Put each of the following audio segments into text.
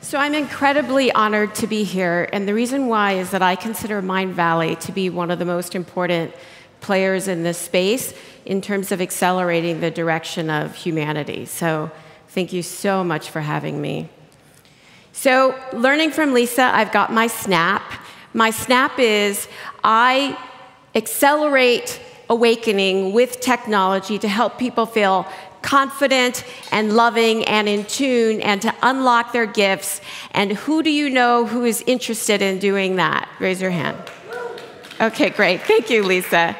So I'm incredibly honored to be here, and the reason why is that I consider Mindvalley to be one of the most important players in this space in terms of accelerating the direction of humanity. So thank you so much for having me. So learning from Lisa, I've got my snap. My snap is I accelerate awakening with technology to help people feel confident and loving and in tune and to unlock their gifts. And who do you know who is interested in doing that? Raise your hand. Okay, great. Thank you, Lisa.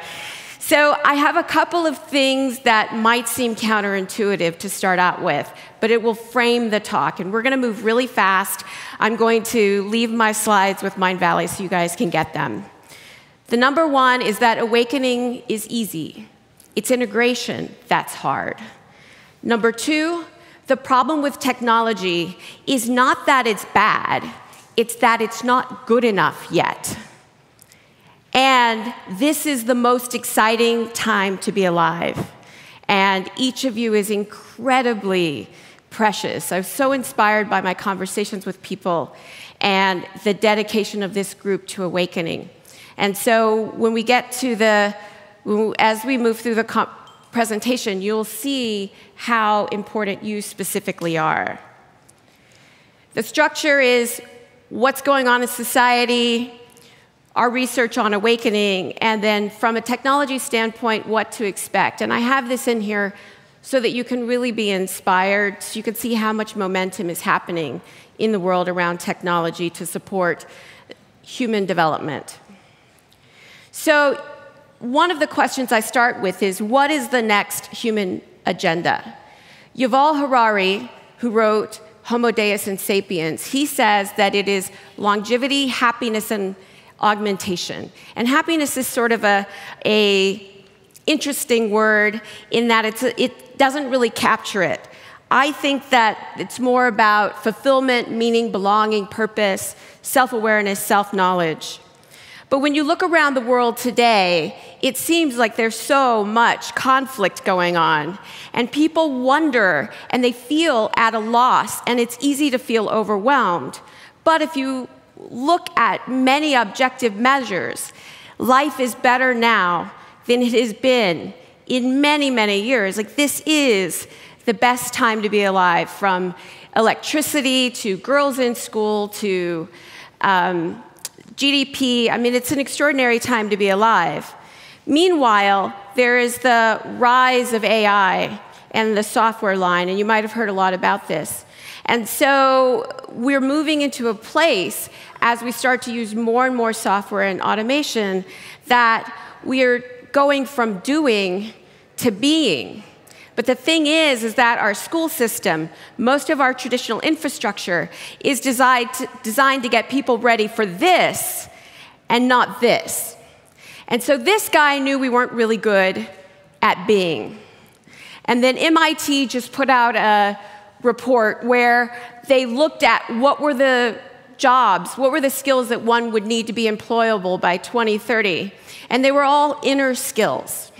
So I have a couple of things that might seem counterintuitive to start out with, but it will frame the talk. And we're going to move really fast. I'm going to leave my slides with Mindvalley so you guys can get them. The number one is that awakening is easy. It's integration that's hard. Number two, the problem with technology is not that it's bad, it's that it's not good enough yet. And this is the most exciting time to be alive. And each of you is incredibly precious. I was so inspired by my conversations with people and the dedication of this group to awakening. And so when we get to as we move through the presentation, you'll see how important you specifically are. The structure is what's going on in society, our research on awakening, and then from a technology standpoint, what to expect. And I have this in here so that you can really be inspired, so you can see how much momentum is happening in the world around technology to support human development. So one of the questions I start with is, what is the next human agenda? Yuval Harari, who wrote Homo Deus and Sapiens, he says that it is longevity, happiness, and augmentation. And happiness is sort of a interesting word in that it doesn't really capture it. I think that it's more about fulfillment, meaning, belonging, purpose, self-awareness, self-knowledge. But when you look around the world today, it seems like there's so much conflict going on. And people wonder, and they feel at a loss, and it's easy to feel overwhelmed. But if you look at many objective measures, life is better now than it has been in many, many years. Like, this is the best time to be alive, from electricity to girls in school to GDP. I mean, it's an extraordinary time to be alive. Meanwhile, there is the rise of AI and the software line, and you might have heard a lot about this. And so we're moving into a place, as we start to use more and more software and automation, that we're going from doing to being. But the thing is that our school system, most of our traditional infrastructure, is designed to get people ready for this and not this. And so this guy knew we weren't really good at being. And then MIT just put out a report where they looked at what were the jobs, what were the skills that one would need to be employable by 2030. And they were all inner skills.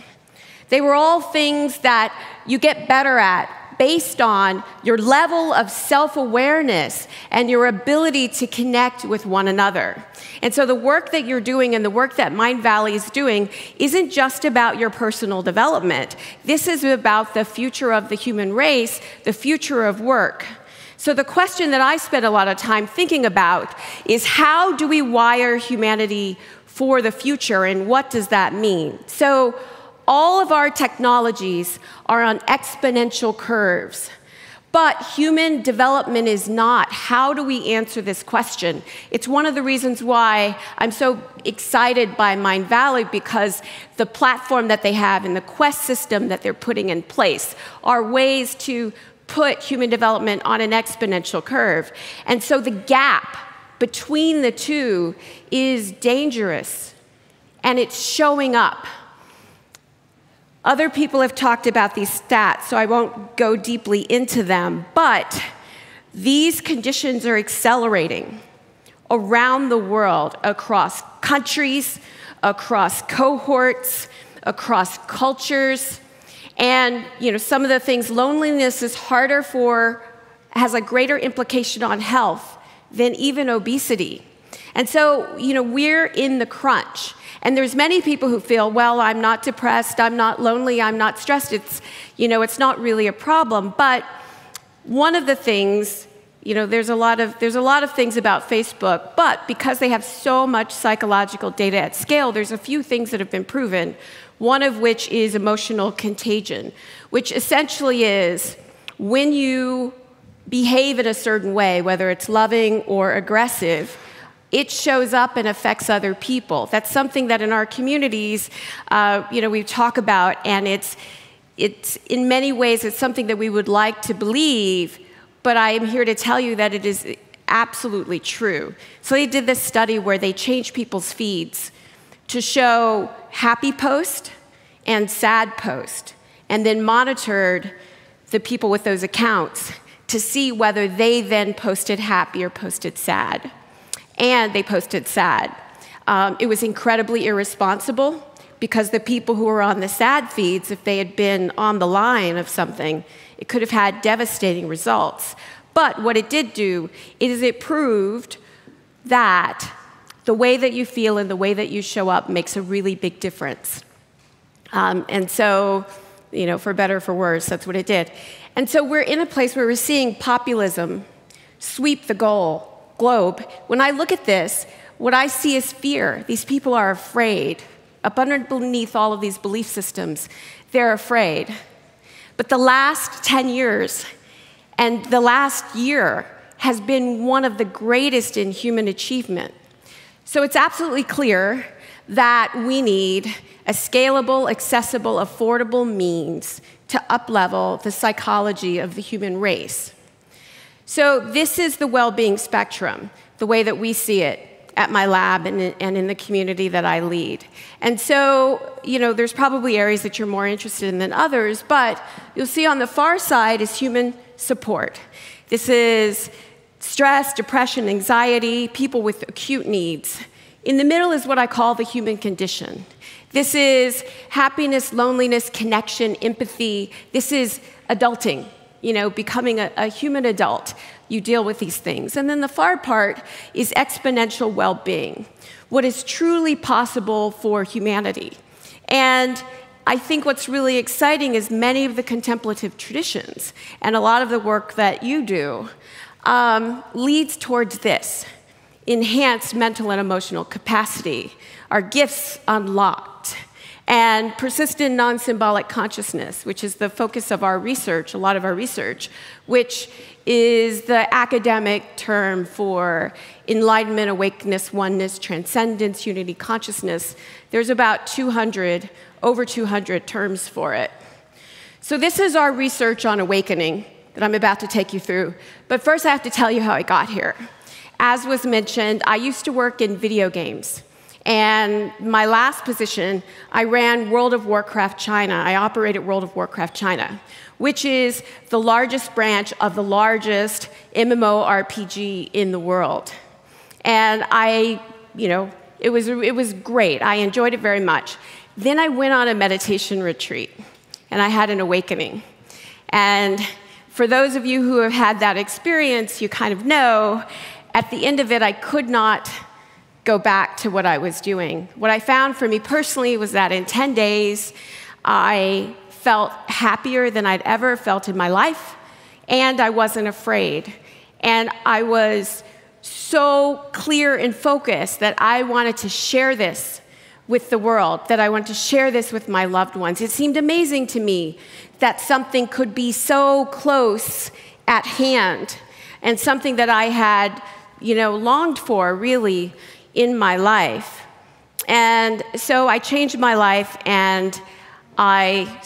They were all things that you get better at based on your level of self-awareness and your ability to connect with one another. And so the work that you're doing and the work that Mindvalley is doing isn't just about your personal development. This is about the future of the human race, the future of work. So the question that I spend a lot of time thinking about is, how do we wire humanity for the future, and what does that mean? So all of our technologies are on exponential curves, but human development is not. How do we answer this question? It's one of the reasons why I'm so excited by Mindvalley, because the platform that they have and the Quest system that they're putting in place are ways to put human development on an exponential curve. And so the gap between the two is dangerous, and it's showing up. Other people have talked about these stats, so I won't go deeply into them, but these conditions are accelerating around the world, across countries, across cohorts, across cultures. And some of the things, loneliness is has a greater implication on health than even obesity. And so, we're in the crunch. And there's many people who feel, well, I'm not depressed, I'm not lonely, I'm not stressed. It's not really a problem. But one of the things, there's a lot of things about Facebook, but because they have so much psychological data at scale, there's a few things that have been proven, one of which is emotional contagion, which essentially is when you behave in a certain way, whether it's loving or aggressive, it shows up and affects other people. That's something that in our communities, we talk about, and it's in many ways, it's something that we would like to believe, but I am here to tell you that it is absolutely true. So they did this study where they changed people's feeds to show happy post and sad post, and then monitored the people with those accounts to see whether they then posted happy or posted sad. And they posted sad. It was incredibly irresponsible because the people who were on the sad feeds, if they had been on the line of something, it could have had devastating results. But what it did do is it proved that the way that you feel and the way that you show up makes a really big difference. And so, for better or for worse, that's what it did. And so we're in a place where we're seeing populism sweep the globe. When I look at this, what I see is fear. These people are afraid. Up underneath all of these belief systems, they're afraid. But the last 10 years and the last year has been one of the greatest in human achievement. So it's absolutely clear that we need a scalable, accessible, affordable means to up-level the psychology of the human race. So this is the well-being spectrum, the way that we see it at my lab and in the community that I lead. And so, there's probably areas that you're more interested in than others, but you'll see on the far side is human support. This is stress, depression, anxiety, people with acute needs. In the middle is what I call the human condition. This is happiness, loneliness, connection, empathy. This is adulting. Becoming a human adult, you deal with these things. And then the far part is exponential well-being, what is truly possible for humanity. And I think what's really exciting is many of the contemplative traditions and a lot of the work that you do leads towards this: enhanced mental and emotional capacity, our gifts unlocked, and persistent non-symbolic consciousness, which is the focus of our research, a lot of our research, which is the academic term for enlightenment, awakeness, oneness, transcendence, unity, consciousness. There's about over 200 terms for it. So this is our research on awakening that I'm about to take you through. But first I have to tell you how I got here. As was mentioned, I used to work in video games. And my last position, I ran World of Warcraft China. I operated World of Warcraft China, which is the largest branch of the largest MMORPG in the world. And it was great. I enjoyed it very much. Then I went on a meditation retreat, and I had an awakening. And for those of you who have had that experience, you kind of know, at the end of it, I could not go back to what I was doing. What I found for me personally was that in 10 days, I felt happier than I'd ever felt in my life, and I wasn't afraid. And I was so clear and focused that I wanted to share this with the world, that I wanted to share this with my loved ones. It seemed amazing to me that something could be so close at hand, and something that I had, longed for, really, in my life. And so I changed my life, and I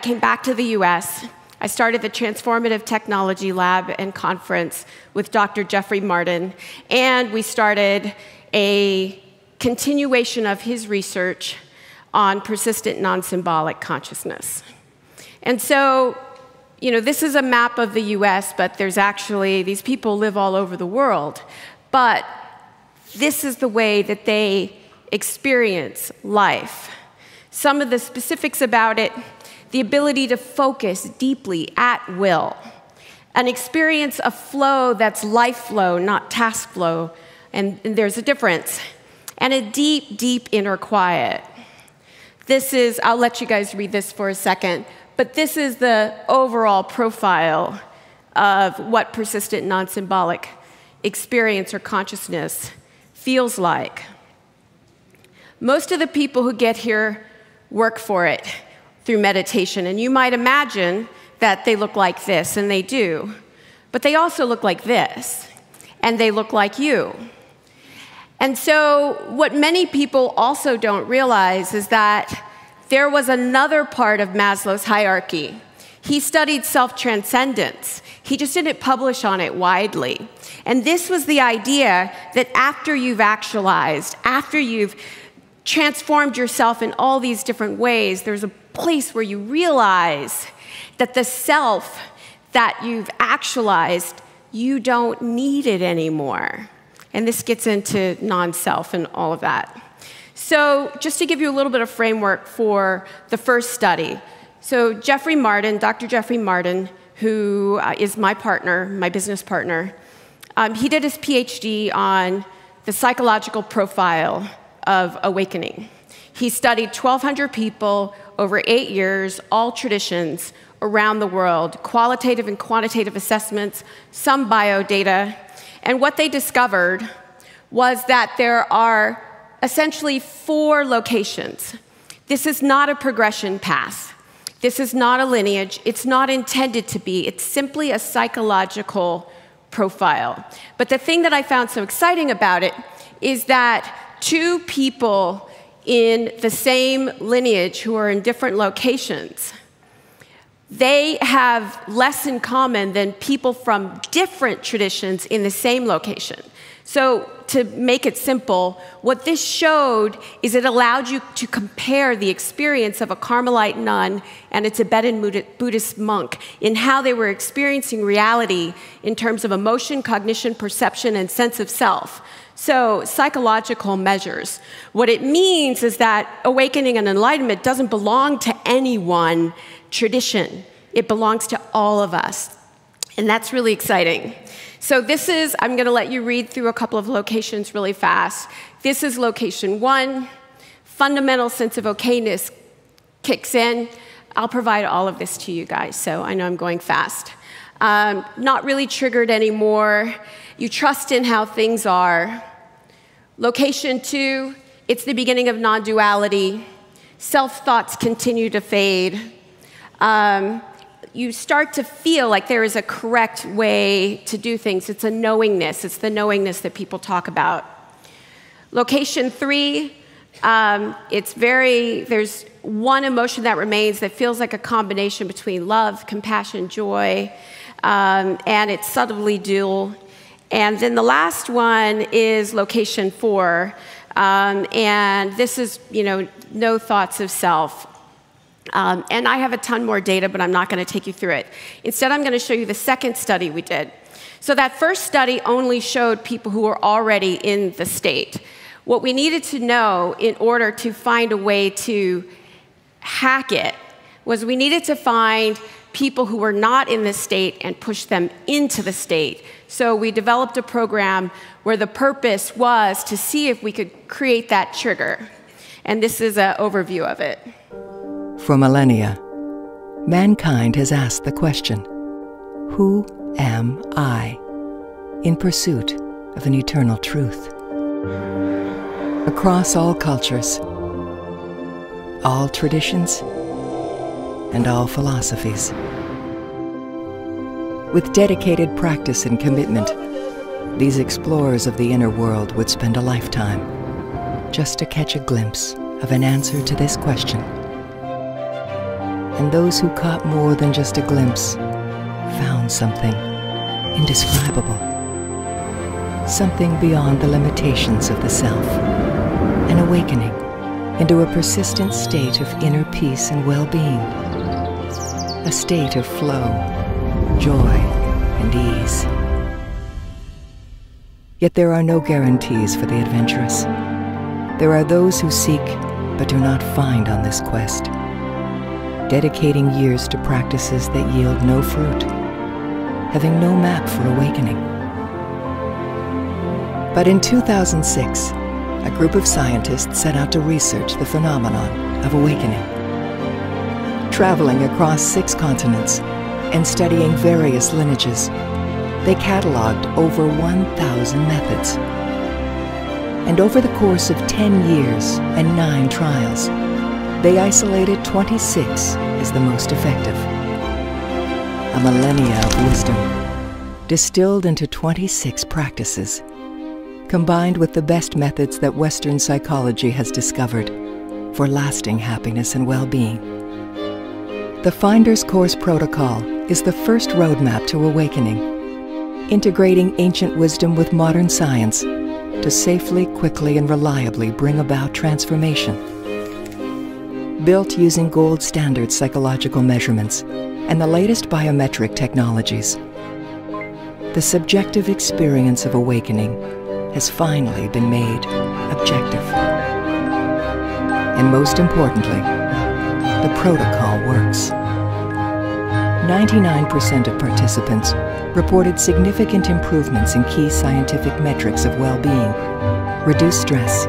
came back to the US. I started the Transformative Technology Lab and Conference with Dr. Jeffrey Martin, and we started a continuation of his research on persistent non-symbolic consciousness. And so, this is a map of the US, but these people live all over the world. But this is the way that they experience life. Some of the specifics about it: the ability to focus deeply at will, an experience of flow that's life flow, not task flow, and there's a difference, and a deep, deep inner quiet. This is, I'll let you guys read this for a second, but this is the overall profile of what persistent non-symbolic experience or consciousness feels like. Most of the people who get here work for it through meditation, and you might imagine that they look like this, and they do, but they also look like this, and they look like you. And so what many people also don't realize is that there was another part of Maslow's hierarchy. He studied self-transcendence. He just didn't publish on it widely. And this was the idea that after you've actualized, after you've transformed yourself in all these different ways, there's a place where you realize that the self that you've actualized, you don't need it anymore. And this gets into non-self and all of that. So just to give you a little bit of framework for the first study. So Jeffrey Martin, Dr. Jeffrey Martin, who is my partner, my business partner, he did his PhD on the psychological profile of awakening. He studied 1,200 people over 8 years, all traditions around the world, qualitative and quantitative assessments, some biodata. And what they discovered was that there are essentially 4 locations. This is not a progression path. This is not a lineage. It's not intended to be. It's simply a psychological profile. But the thing that I found so exciting about it is that 2 people in the same lineage who are in different locations, they have less in common than people from different traditions in the same location. So to make it simple, what this showed is it allowed you to compare the experience of a Carmelite nun and a Tibetan Buddhist monk in how they were experiencing reality in terms of emotion, cognition, perception, and sense of self. So psychological measures. What it means is that awakening and enlightenment doesn't belong to any one tradition. It belongs to all of us. And that's really exciting. So this is, I'm going to let you read through a couple of locations really fast. This is location 1. Fundamental sense of okayness kicks in. I'll provide all of this to you guys, so I know I'm going fast. Not really triggered anymore. You trust in how things are. Location 2, it's the beginning of non-duality. Self-thoughts continue to fade. You start to feel like there is a correct way to do things. It's a knowingness. It's the knowingness that people talk about. Location 3, there's one emotion that remains that feels like a combination between love, compassion, joy, and it's subtly dual. And then the last one is location 4, and this is, no thoughts of self. And I have a ton more data, but I'm not going to take you through it. Instead, I'm going to show you the second study we did. So that first study only showed people who were already in the state. What we needed to know in order to find a way to hack it was we needed to find people who were not in the state and push them into the state. So we developed a program where the purpose was to see if we could create that trigger. And this is an overview of it. For millennia, mankind has asked the question, who am I? In pursuit of an eternal truth. Across all cultures, all traditions, and all philosophies. With dedicated practice and commitment, these explorers of the inner world would spend a lifetime just to catch a glimpse of an answer to this question. And those who caught more than just a glimpse found something indescribable. Something beyond the limitations of the self. An awakening into a persistent state of inner peace and well-being. A state of flow, joy, and ease. Yet there are no guarantees for the adventurous. There are those who seek but do not find on this quest, dedicating years to practices that yield no fruit, having no map for awakening. But in 2006, a group of scientists set out to research the phenomenon of awakening. Traveling across 6 continents and studying various lineages, they cataloged over 1,000 methods. And over the course of 10 years and 9 trials, they isolated 26 as the most effective. A millennia of wisdom, distilled into 26 practices, combined with the best methods that Western psychology has discovered for lasting happiness and well-being. The Finder's Course Protocol is the first roadmap to awakening, integrating ancient wisdom with modern science to safely, quickly, and reliably bring about transformation. Built using gold standard psychological measurements and the latest biometric technologies, the subjective experience of awakening has finally been made objective. And most importantly, the protocol works. 99% of participants reported significant improvements in key scientific metrics of well-being: reduced stress,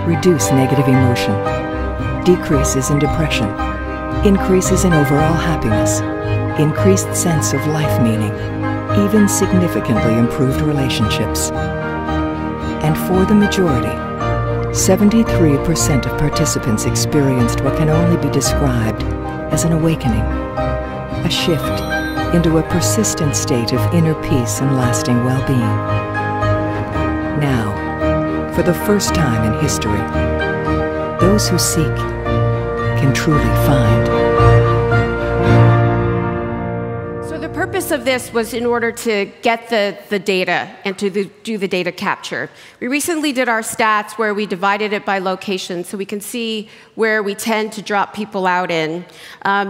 reduced negative emotion, decreases in depression, increases in overall happiness, increased sense of life meaning, even significantly improved relationships. And for the majority, 73% of participants experienced what can only be described as an awakening, a shift into a persistent state of inner peace and lasting well-being. Now, for the first time in history, those who seek can truly find. So the purpose of this was in order to get the data and to do the data capture. We recently did our stats where we divided it by location so we can see where we tend to drop people out in.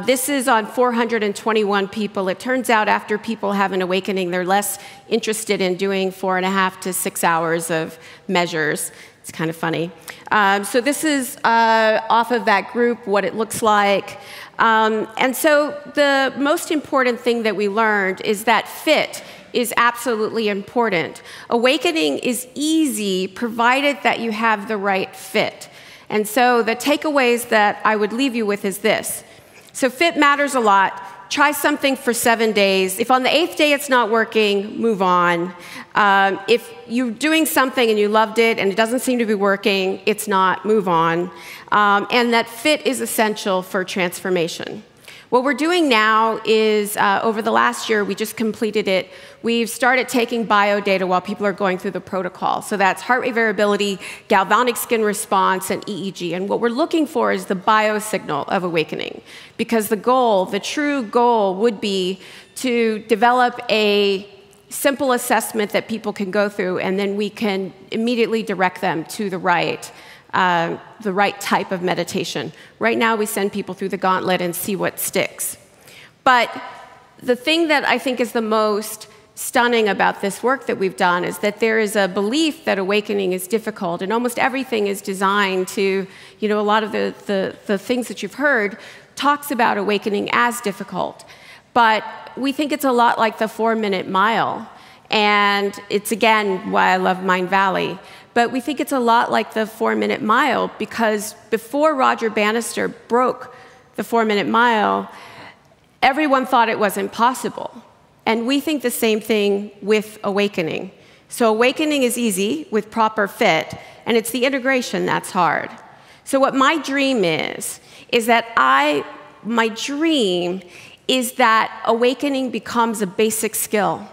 This is on 421 people. It turns out after people have an awakening, they're less interested in doing 4.5 to 6 hours of measures. It's kind of funny. So this is off of that group, what it looks like. And so the most important thing that we learned is that fit is absolutely important. Awakening is easy, provided that you have the right fit. And so the takeaways that I would leave you with is this. So fit matters a lot. Try something for 7 days. If on the 8th day it's not working, move on. If you're doing something and you loved it and it doesn't seem to be working, it's not, move on. And that fit is essential for transformation. What we're doing now is, over the last year, we just completed it, we've started taking bio data while people are going through the protocol. So that's heart rate variability, galvanic skin response, and EEG. And what we're looking for is the biosignal of awakening. Because the goal, the true goal, would be to develop a simple assessment that people can go through, and then we can immediately direct them to the right type of meditation. Right now, we send people through the gauntlet and see what sticks. But the thing that I think is the most stunning about this work that we've done is that there is a belief that awakening is difficult, and almost everything is designed to, a lot of the things that you've heard talks about awakening as difficult. But we think it's a lot like the 4-minute mile. And it's, again, why I love Mind Valley. But we think it's a lot like the 4-minute mile because before Roger Bannister broke the 4-minute mile, everyone thought it was impossible. And we think the same thing with awakening. So awakening is easy with proper fit, and it's the integration that's hard. So what my dream is that my dream is that awakening becomes a basic skill,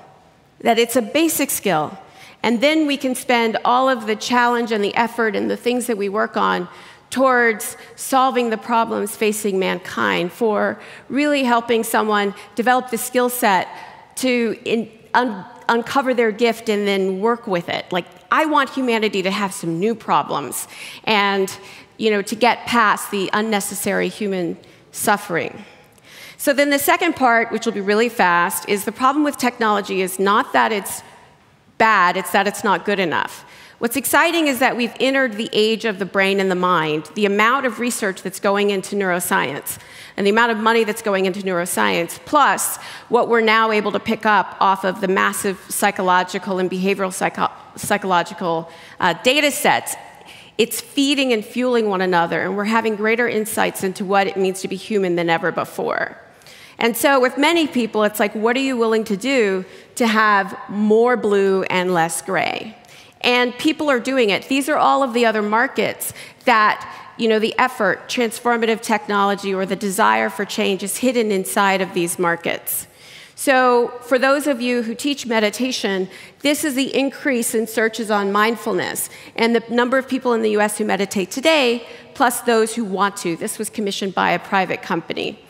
that it's a basic skill. And then we can spend all of the challenge and the effort and the things that we work on towards solving the problems facing mankind, for really helping someone develop the skill set to uncover their gift and then work with it. Like, I want humanity to have some new problems and, to get past the unnecessary human suffering. So then the second part, which will be really fast, is the problem with technology is not that it's bad, it's that it's not good enough. What's exciting is that we've entered the age of the brain and the mind. The amount of research that's going into neuroscience and the amount of money that's going into neuroscience, plus what we're now able to pick up off of the massive psychological and behavioral psychological data sets, it's feeding and fueling one another, and we're having greater insights into what it means to be human than ever before. And so with many people, it's like, what are you willing to do to have more blue and less gray? And people are doing it. These are all of the other markets that, the effort, transformative technology, or the desire for change is hidden inside of these markets. So for those of you who teach meditation, this is the increase in searches on mindfulness and the number of people in the US who meditate today, plus those who want to. This was commissioned by a private company.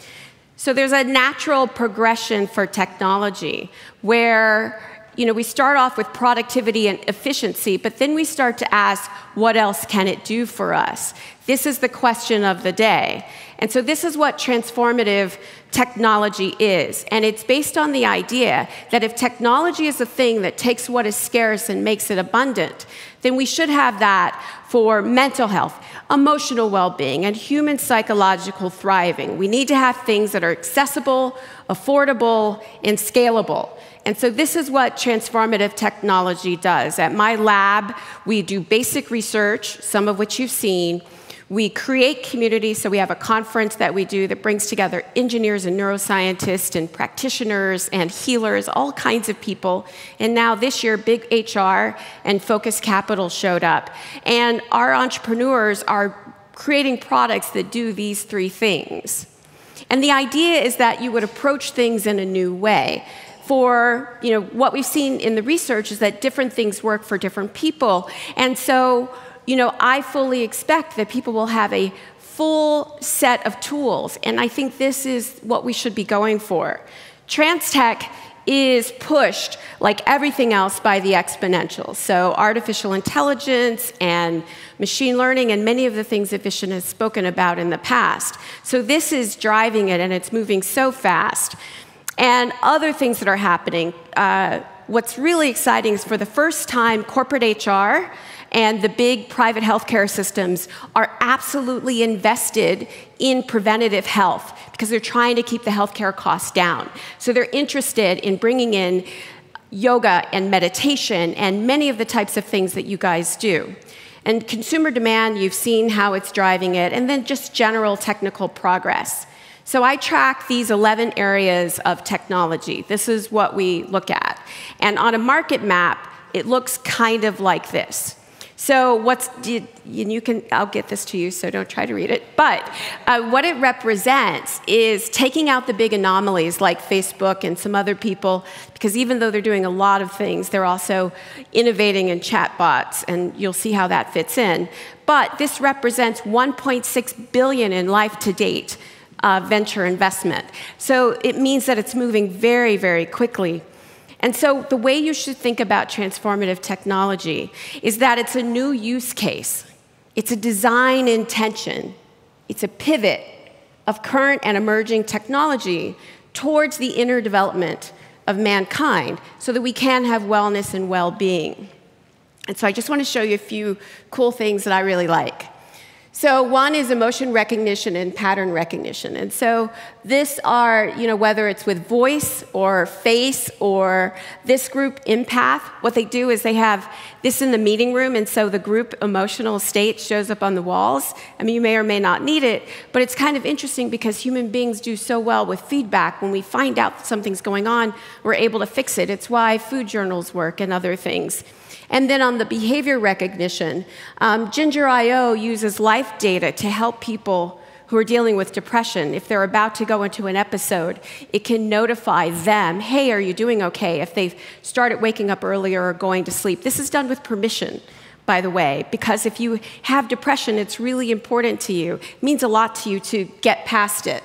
So there's a natural progression for technology where we start off with productivity and efficiency, but then we start to ask, what else can it do for us? This is the question of the day. And so this is what transformative technology is. And it's based on the idea that if technology is a thing that takes what is scarce and makes it abundant, then we should have that for mental health, emotional well-being, and human psychological thriving. We need to have things that are accessible, affordable, and scalable. And so this is what transformative technology does. At my lab, we do basic research, some of which you've seen. We create community, so we have a conference that we do that brings together engineers and neuroscientists and practitioners and healers, all kinds of people. And now this year, big HR and Focus Capital showed up. And our entrepreneurs are creating products that do these three things. And the idea is that you would approach things in a new way. For what we've seen in the research is that different things work for different people. And so I fully expect that people will have a full set of tools, and I think this is what we should be going for. Trans-tech is pushed, like everything else, by the exponentials. So artificial intelligence and machine learning and many of the things that Vishen has spoken about in the past. So this is driving it, and it's moving so fast. And other things that are happening, what's really exciting is for the first time, corporate HR and the big private healthcare systems are absolutely invested in preventative health because they're trying to keep the healthcare costs down. So they're interested in bringing in yoga and meditation and many of the types of things that you guys do. And consumer demand, you've seen how it's driving it, and then just general technical progress. So I track these 11 areas of technology. This is what we look at. And on a market map, it looks kind of like this. So I'll get this to you, so don't try to read it. But what it represents is taking out the big anomalies like Facebook and some other people, because even though they're doing a lot of things, they're also innovating in chatbots, and you'll see how that fits in. But this represents $1.6 billion in life to date venture investment. So it means that it's moving very, very quickly. And so the way you should think about transformative technology is that it's a new use case. It's a design intention. It's a pivot of current and emerging technology towards the inner development of mankind so that we can have wellness and well-being. And so I just want to show you a few cool things that I really like. So one is emotion recognition and pattern recognition. And so this are, whether it's with voice or face or this group empath, what they do is they have this in the meeting room, and so the group emotional state shows up on the walls. I mean, you may or may not need it, but it's kind of interesting because human beings do so well with feedback. When we find out that something's going on, we're able to fix it. It's why food journals work and other things. And then on the behavior recognition, Ginger.io uses life data to help people who are dealing with depression. If they're about to go into an episode, it can notify them, hey, are you doing okay? If they've started waking up earlier or going to sleep. This is done with permission, by the way, because if you have depression, it's really important to you. It means a lot to you to get past it.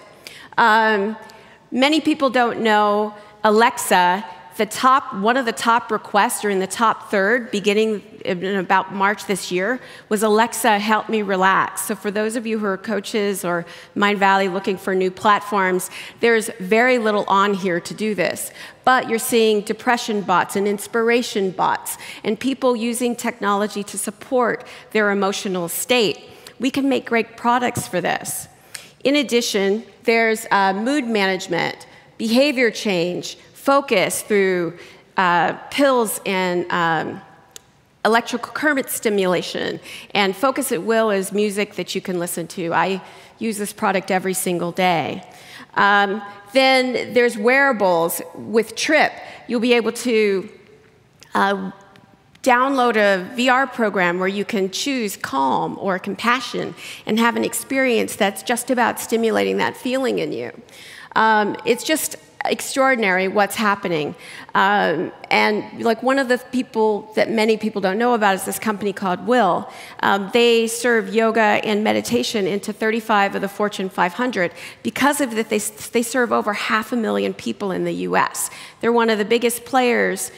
Many people don't know Alexa one of the top requests, or in the top third, beginning in about March this year, was Alexa, help me relax. So for those of you who are coaches or Mind Valley looking for new platforms, there's very little on here to do this. But you're seeing depression bots and inspiration bots and people using technology to support their emotional state. We can make great products for this. In addition, there's mood management, behavior change, focus through pills and electrical current stimulation, and Focus at Will is music that you can listen to. I use this product every single day. Then there's wearables. With Trip, you'll be able to download a VR program where you can choose calm or compassion and have an experience that's just about stimulating that feeling in you. It's just extraordinary what's happening. And like one of the people that many people don't know about is this company called Will. They serve yoga and meditation into 35 of the Fortune 500. Because of that, they serve over 500,000 people in the US. They're one of the biggest players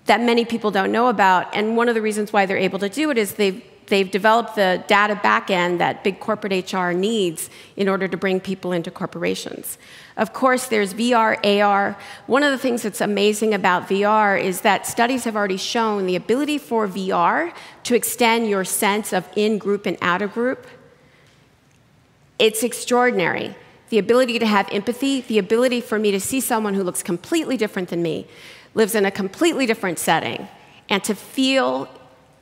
that many people don't know about. And one of the reasons why they're able to do it is they've developed the data backend that big corporate HR needs in order to bring people into corporations. Of course, there's VR, AR. One of the things that's amazing about VR is that studies have already shown the ability for VR to extend your sense of in-group and out-of-group. It's extraordinary. The ability to have empathy, the ability for me to see someone who looks completely different than me, lives in a completely different setting, and to feel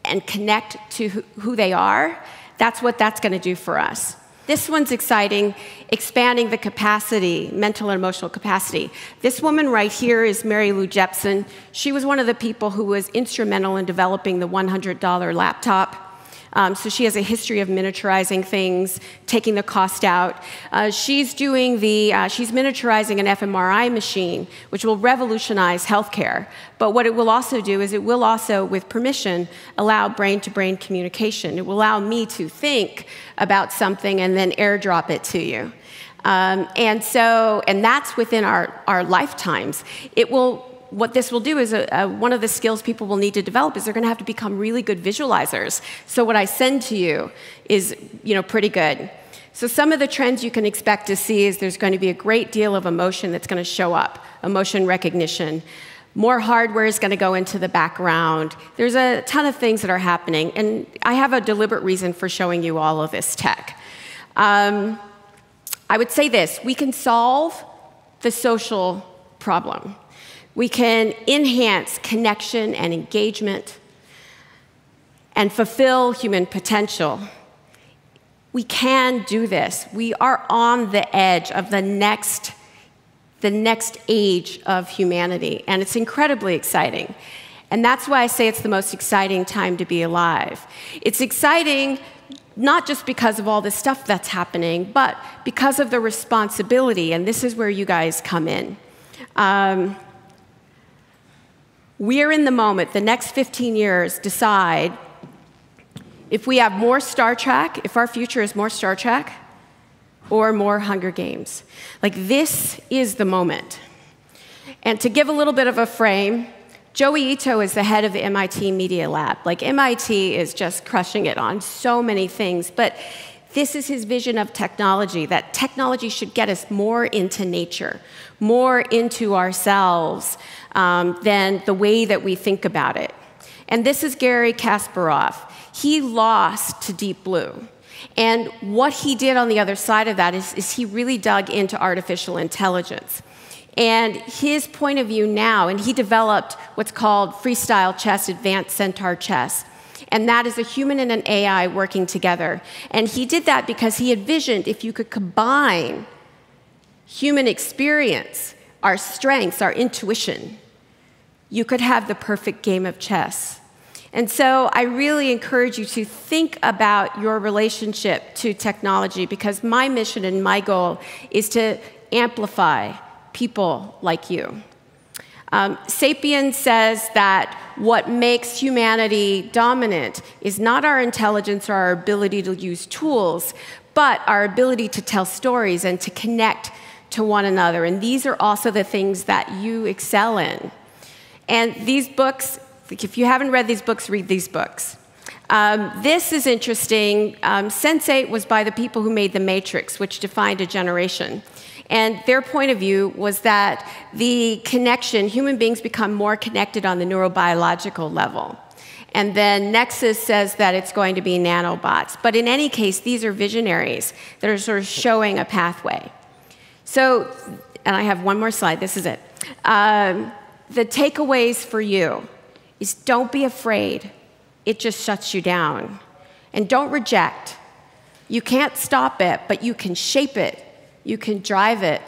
and connect to who they are, that's what that's going to do for us. This one's exciting, expanding the capacity, mental and emotional capacity. This woman right here is Mary Lou Jepson. She was one of the people who was instrumental in developing the $100 laptop. So she has a history of miniaturizing things, taking the cost out. She's miniaturizing an fMRI machine, which will revolutionize healthcare. But what it will also do is it will also, with permission, allow brain-to-brain communication. It will allow me to think about something and then airdrop it to you. And that's within our lifetimes. What this will do is one of the skills people will need to develop is they're going to have to become really good visualizers. So what I send to you is, pretty good. So some of the trends you can expect to see is there's going to be a great deal of emotion that's going to show up, emotion recognition. More hardware is going to go into the background. There's a ton of things that are happening, and I have a deliberate reason for showing you all of this tech. I would say this: we can solve the social problem. We can enhance connection and engagement and fulfill human potential. We can do this. We are on the edge of the next age of humanity, and it's incredibly exciting. And that's why I say it's the most exciting time to be alive. It's exciting not just because of all this stuff that's happening, but because of the responsibility, and this is where you guys come in. We're in the moment. The next 15 years decide if we have more Star Trek, if our future is more Star Trek or more Hunger Games. Like, this is the moment. And to give a little bit of a frame, Joey Ito is the head of the MIT Media Lab. Like, MIT is just crushing it on so many things, but this is his vision of technology, that technology should get us more into nature, more into ourselves than the way that we think about it. And this is Garry Kasparov. He lost to Deep Blue. And what he did on the other side of that is he really dug into artificial intelligence. And his point of view now, and he developed what's called freestyle chess, advanced centaur chess. And that is a human and an AI working together. And he did that because he envisioned if you could combine human experience, our strengths, our intuition, you could have the perfect game of chess. And so I really encourage you to think about your relationship to technology, because my mission and my goal is to amplify people like you. Sapien says that what makes humanity dominant is not our intelligence or our ability to use tools, but our ability to tell stories and to connect to one another. And these are also the things that you excel in. And these books, if you haven't read these books, read these books. This is interesting. Sense8 was by the people who made The Matrix, which defined a generation. And their point of view was that the connection, human beings become more connected on the neurobiological level. And then Nexus says that it's going to be nanobots. But in any case, these are visionaries that are sort of showing a pathway. So, and I have one more slide, this is it. The takeaways for you is don't be afraid. It just shuts you down. And don't reject. You can't stop it, but you can shape it. You can drive it.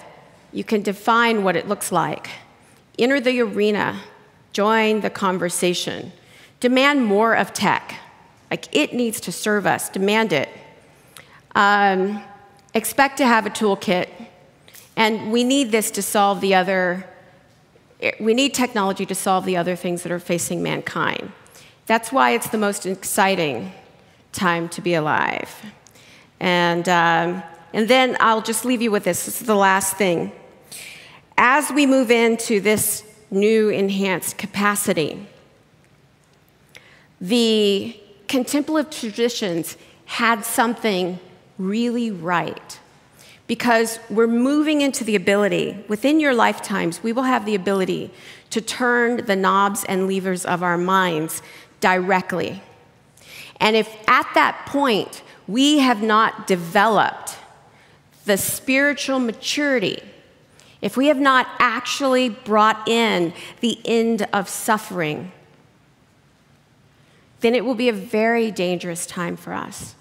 You can define what it looks like. Enter the arena. Join the conversation. Demand more of tech. Like, it needs to serve us. Demand it. Expect to have a toolkit. And we need this to solve the other, we need technology to solve the other things that are facing mankind. That's why it's the most exciting time to be alive. And then I'll just leave you with this. This is the last thing. As we move into this new enhanced capacity, the contemplative traditions had something really right. Because we're moving into the ability, within your lifetimes, we will have the ability to turn the knobs and levers of our minds directly. And if at that point we have not developed the spiritual maturity, if we have not actually brought in the end of suffering, then it will be a very dangerous time for us.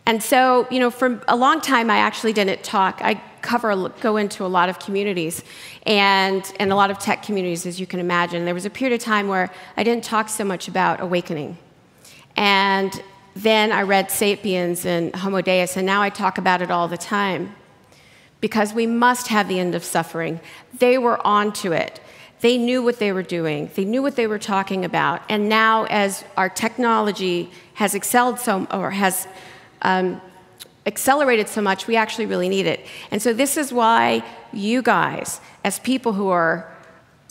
And so, you know, for a long time, I actually didn't talk. I go into a lot of communities and a lot of tech communities, as you can imagine. There was a period of time where I didn't talk so much about awakening. And then I read Sapiens and Homo Deus, and now I talk about it all the time. Because we must have the end of suffering. They were onto it. They knew what they were doing. They knew what they were talking about. And now, as our technology has excelled has accelerated so much, we actually really need it. And so this is why you guys, as people who are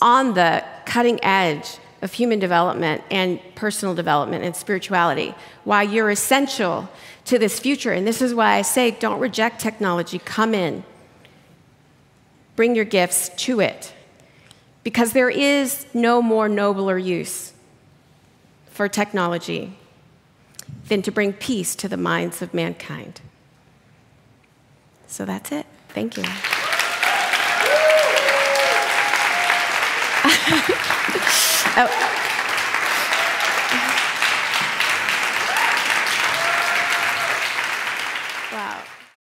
on the cutting edge of human development and personal development and spirituality, why you're essential to this future. And this is why I say, don't reject technology. Come in. Bring your gifts to it. Because there is no more nobler use for technology than to bring peace to the minds of mankind. So that's it. Thank you. Oh.